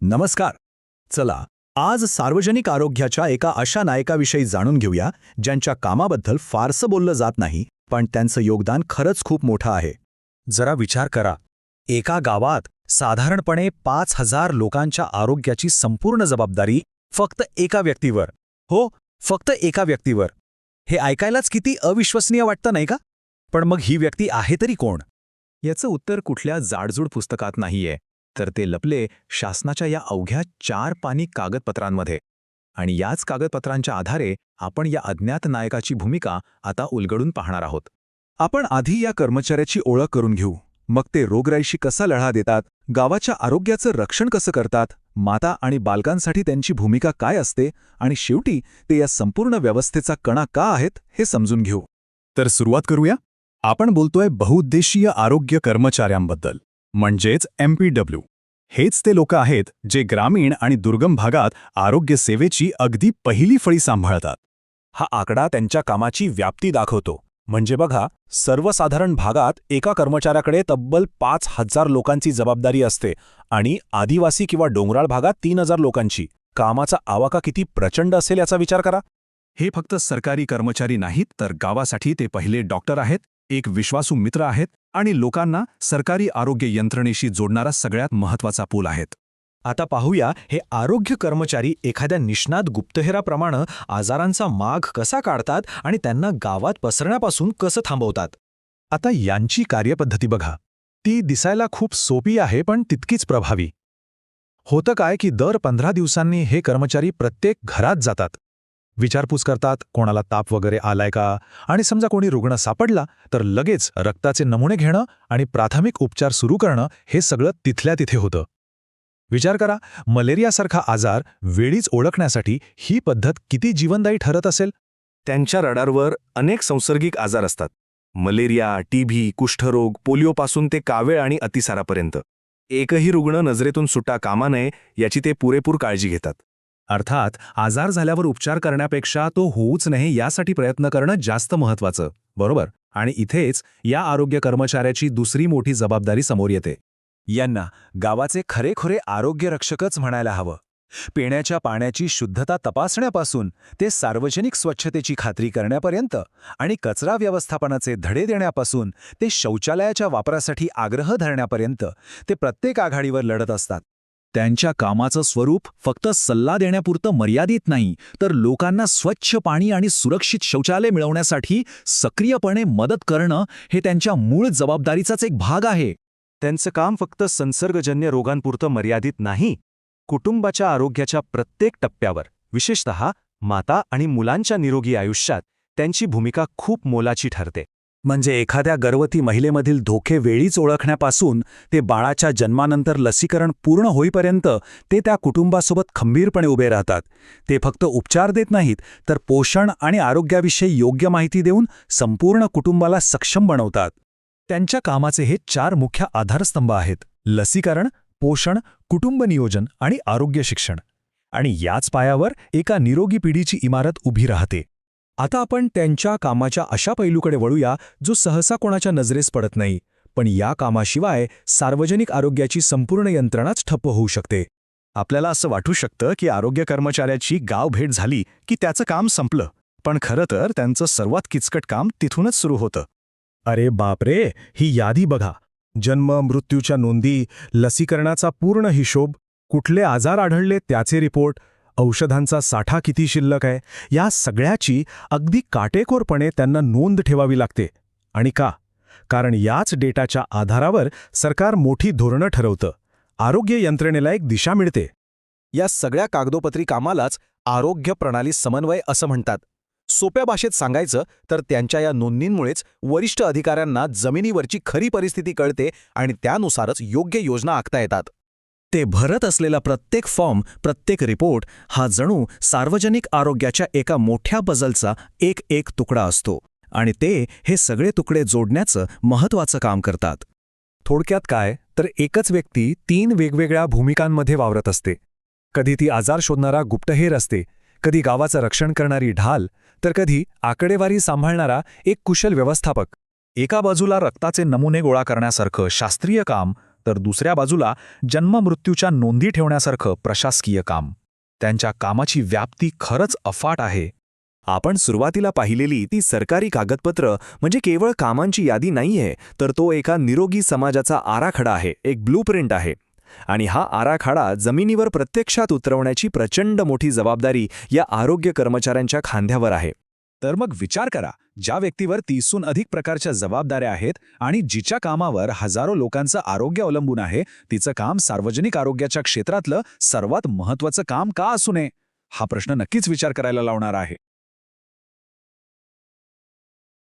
नमस्कार. चला, आज सार्वजनिक आरोग्याच्या एका अशा नायकाविषयी जाणून घेऊया ज्यांच्या कामाबद्दल फारसं बोललं जात नाही, पण त्यांचं योगदान खरंच खूप मोठं आहे. जरा विचार करा, एका गावात साधारणपणे 5,000 लोकांच्या आरोग्याची संपूर्ण जबाबदारी फक्त एका व्यक्तीवर. हो, फक्त एका व्यक्तीवर. हे ऐकायलाच किती अविश्वसनीय वाटतं नाही का? पण मग ही व्यक्ती आहे तरी कोण? याचं उत्तर कुठल्या जाडजूड पुस्तकात नाहीये, तर ते लपले शासनाच्या या अवघ्या 4 पानी कागदपत्रांमध्ये. आणि याच कागदपत्रांच्या आधारे आपण या अज्ञात नायकाची भूमिका आता उलगडून पाहणार आहोत. आपण आधी या कर्मचाऱ्याची ओळख करून घेऊ. मग ते रोगराईशी कसा लढा देतात, गावाच्या आरोग्याचं रक्षण कसं करतात, माता आणि बालकांसाठी त्यांची भूमिका काय असते, आणि शेवटी ते या संपूर्ण व्यवस्थेचा कणा का आहेत हे समजून घेऊ. तर सुरुवात करूया. आपण बोलतोय बहुउद्देशीय आरोग्य कर्मचाऱ्यांबद्दल, म्हणजेच MPW. हेच ते लोक आहेत जे ग्रामीण आणि दुर्गम भागात आरोग्य सेवेची अगदी पहिली फळी सांभाळतात. हा आकडा त्यांच्या कामाची व्याप्ती दाखवतो. म्हणजे बघा, सर्वसाधारण भागात एका कर्मचाऱ्याकडे तब्बल 5,000 लोकांची जबाबदारी असते आणि आदिवासी किंवा डोंगराळ भागात 3,000 लोकांची. कामाचा आवाका किती प्रचंड असेल याचा विचार करा. हे फक्त सरकारी कर्मचारी नाहीत, तर गावासाठी ते पहिले डॉक्टर आहेत, एक विश्वासू मित्र आहेत आणि लोकांना सरकारी आरोग्य यंत्रणेशी जोडणारा सगळ्यात महत्त्वाचा पूल आहेत. आता पाहूया, हे आरोग्य कर्मचारी एखाद्या निष्णात गुप्तहेराप्रमाणे आजारांचा माग कसा काढतात आणि त्यांना गावात पसरण्यापासून कसं थांबवतात. आता यांची कार्यपद्धती बघा. ती दिसायला खूप सोपी आहे, पण तितकीच प्रभावी. होतं काय की दर 15 दिवसांनी हे कर्मचारी प्रत्येक घरात जातात, विचारपूस करतात, कोणाला ताप वगैरे आलाय का, आणि समजा कोणी रुग्ण सापडला तर लगेच रक्ताचे नमुने घेणं आणि प्राथमिक उपचार सुरू करणं हे सगळं तिथल्या तिथे होतं. विचार करा, मलेरियासारखा आजार वेळीच ओळखण्यासाठी ही पद्धत किती जीवनदायी ठरत असेल. त्यांच्या रडारवर अनेक संसर्गिक आजार असतात. मलेरिया, TB, कुष्ठरोग, पोलिओपासून ते कावेळ आणि अतिसारापर्यंत. एकही रुग्ण नजरेतून सुटा कामा नये याची ते पुरेपूर काळजी घेतात. अर्थात आजार झाल्यावर उपचार करण्यापेक्षा तो होऊच नये यासाठी प्रयत्न करणं जास्त महत्त्वाचं, बरोबर. आणि इथेच या आरोग्य कर्मचाऱ्याची दुसरी मोठी जबाबदारी समोर येते. यांना गावाचे खरेखुरे आरोग्यरक्षकच म्हणायला हवं. पिण्याच्या पाण्याची शुद्धता तपासण्यापासून ते सार्वजनिक स्वच्छतेची खात्री करण्यापर्यंत आणि कचरा व्यवस्थापनाचे धडे देण्यापासून ते शौचालयाच्या वापरासाठी आग्रह धरण्यापर्यंत ते प्रत्येक आघाडीवर लढत असतात. त्यांच्या कामाचं स्वरूप फक्त सल्ला देण्यापुरतं मर्यादित नाही, तर लोकांना स्वच्छ पाणी आणि सुरक्षित शौचालय मिळवण्यासाठी सक्रियपणे मदत करणं हे त्यांच्या मूळ जबाबदारीचाच एक भाग आहे. त्यांचं काम फक्त संसर्गजन्य रोगांपुरतं मर्यादित नाही. कुटुंबाच्या आरोग्याच्या प्रत्येक टप्प्यावर, विशेषतः माता आणि मुलांच्या निरोगी आयुष्यात त्यांची भूमिका खूप मोलाची ठरते. म्हणजे एखाद्या गर्भवती महिलेमधील धोके वेळीच ओळखण्यापासून ते बाळाच्या जन्मानंतर लसीकरण पूर्ण होईपर्यंत ते त्या कुटुंबासोबत खंबीरपणे उभे राहतात. ते फक्त उपचार देत नाहीत, तर पोषण आणि आरोग्याविषयी योग्य माहिती देऊन संपूर्ण कुटुंबाला सक्षम बनवतात. त्यांच्या कामाचे हे 4 मुख्य आधारस्तंभ आहेत: लसीकरण, पोषण, कुटुंब नियोजन आणि आरोग्य शिक्षण. आणि याच पायावर एका निरोगी पिढीची इमारत उभी राहते. आता आपण त्यांच्या कामाच्या अशा पैलूकडे वळूया जो सहसा कोणाच्या नजरेस पडत नाही, पण या कामाशिवाय सार्वजनिक आरोग्याची संपूर्ण यंत्रणाच ठप्प होऊ शकते. आपल्याला असं वाटू शकतं की आरोग्य कर्मचाऱ्याची गाव भेट झाली की त्याचं काम संपलं, पण खरं तर त्यांचं सर्वात किचकट काम तिथूनच सुरू होतं. अरे बापरे, ही यादी बघा. जन्म, मृत्यूच्या नोंदी, लसीकरणाचा पूर्ण हिशोब, कुठले आजार आढळले त्याचे रिपोर्ट, औषधांचा साठा किती शिल्लक आहे, या सगळ्याची अगदी काटेकोरपणे त्यांना नोंद ठेवावी लागते. आणि का? कारण याच डेटाच्या आधारावर सरकार मोठी धोरणं ठरवतं, आरोग्य यंत्रणेला एक दिशा मिळते. या सगळ्या कागदोपत्री कामालाच आरोग्य प्रणाली समन्वय असं म्हणतात. सोप्या भाषेत सांगायचं तर त्यांच्या या नोंदींमुळेच वरिष्ठ अधिकाऱ्यांना जमिनीवरची खरी परिस्थिती कळते आणि त्यानुसारच योग्य योजना आखता येतात. ते भरत असलेला प्रत्येक फॉर्म, प्रत्येक रिपोर्ट हा जणू सार्वजनिक आरोग्याच्या एका मोठ्या पझलचा एक तुकडा असतो. आणि ते हे सगळे तुकडे जोडण्याचं महत्त्वाचं काम करतात. थोडक्यात काय, तर एकच व्यक्ती 3 वेगवेगळ्या भूमिकांमध्ये वावरत असते. कधी ती आजार शोधणारा गुप्तहेर असते, कधी गावाचं रक्षण करणारी ढाल, तर कधी आकडेवारी सांभाळणारा एक कुशल व्यवस्थापक. एका बाजूला रक्ताचे नमुने गोळा करण्यासारखं शास्त्रीय काम, तर दुसऱ्या बाजूला जन्ममृत्यूच्या नोंदी ठेवण्यासारखं प्रशासकीय काम. त्यांच्या कामाची व्याप्ती खरंच अफाट आहे. आपण सुरुवातीला पाहिलेली ती सरकारी कागदपत्र म्हणजे केवळ कामांची यादी नाहीये, तर तो एका निरोगी समाजाचा आराखडा आहे, एक ब्लूप्रिंट आहे. आणि हा आराखडा जमिनीवर प्रत्यक्षात उतरवण्याची प्रचंड मोठी जबाबदारी या आरोग्य कर्मचाऱ्यांच्या खांद्यावर आहे. तर मग विचार करा, ज्या व्यक्तीवर 30हून अधिक प्रकारच्या जबाबदाऱ्या आहेत आणि जिच्या कामावर हजारो लोकांचं आरोग्य अवलंबून आहे, तिचं काम सार्वजनिक आरोग्याच्या क्षेत्रातलं सर्वात महत्त्वाचं काम का असू नये? हा प्रश्न नक्कीच विचार करायला लावणार आहे.